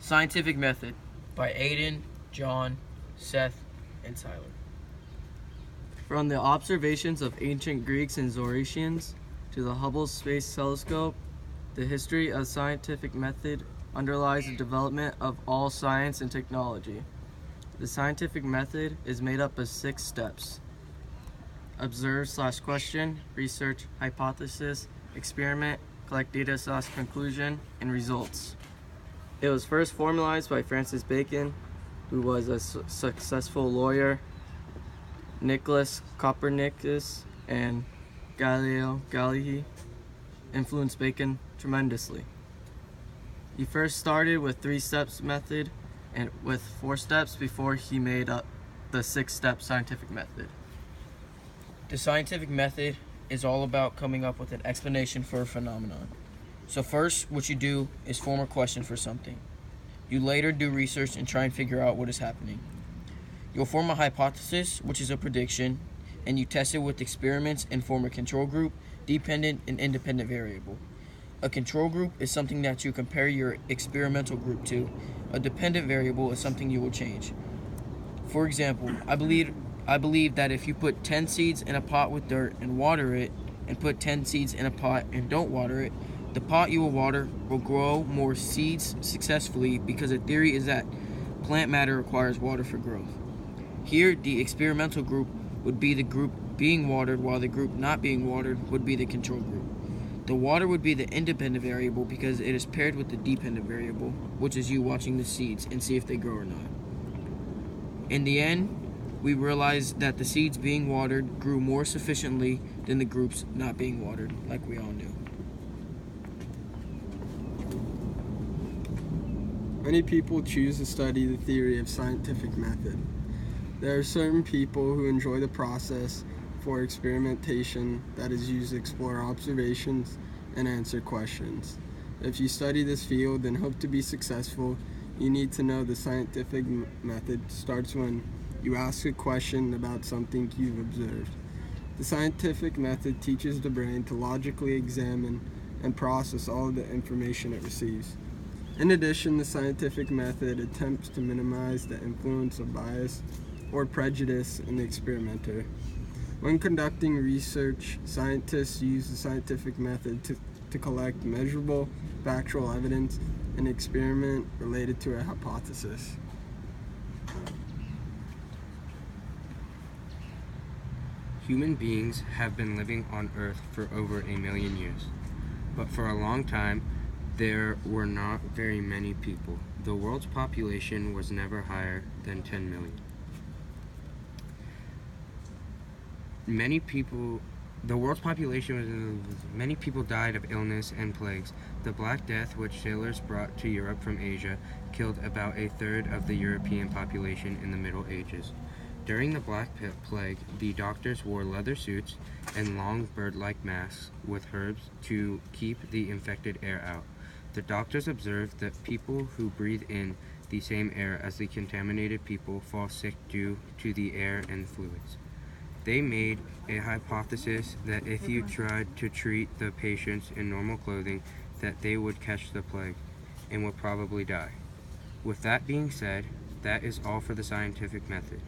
Scientific Method by Aiden, John, Seth, and Tyler. From the observations of ancient Greeks and Zoroastrians to the Hubble Space Telescope, the history of scientific method underlies the development of all science and technology. The scientific method is made up of 6 steps: observe/question, research, hypothesis, experiment, collect data/conclusion, and results. It was first formalized by Francis Bacon, who was a successful lawyer. Nicholas Copernicus and Galileo Galilei influenced Bacon tremendously. He first started with 3 steps method and with 4 steps before he made up the 6-step scientific method. The scientific method is all about coming up with an explanation for a phenomenon. So first, what you do is form a question for something. You later do research and try and figure out what is happening. You'll form a hypothesis, which is a prediction, and you test it with experiments and form a control group, dependent and independent variable. A control group is something that you compare your experimental group to. A dependent variable is something you will change. For example, I believe that if you put 10 seeds in a pot with dirt and water it, and put 10 seeds in a pot and don't water it, the pot you will water will grow more seeds successfully, because the theory is that plant matter requires water for growth. Here, the experimental group would be the group being watered, while the group not being watered would be the control group. The water would be the independent variable because it is paired with the dependent variable, which is you watching the seeds and see if they grow or not. In the end, we realized that the seeds being watered grew more sufficiently than the groups not being watered, like we all knew. Many people choose to study the theory of scientific method. There are certain people who enjoy the process for experimentation that is used to explore observations and answer questions. If you study this field and hope to be successful, you need to know the scientific method starts when you ask a question about something you've observed. The scientific method teaches the brain to logically examine and process all of the information it receives. In addition, the scientific method attempts to minimize the influence of bias or prejudice in the experimenter. When conducting research, scientists use the scientific method to collect measurable, factual evidence in an experiment related to a hypothesis. Human beings have been living on Earth for over 1 million years, but for a long time, there were not very many people. The world's population was never higher than 10 million. Many people died of illness and plagues. The Black Death, which sailors brought to Europe from Asia, killed about 1/3 of the European population in the Middle Ages. During the Black Plague, the doctors wore leather suits and long bird-like masks with herbs to keep the infected air out. The doctors observed that people who breathe in the same air as the contaminated people fall sick due to the air and fluids. They made a hypothesis that if you tried to treat the patients in normal clothing, that they would catch the plague and would probably die. With that being said, that is all for the scientific method.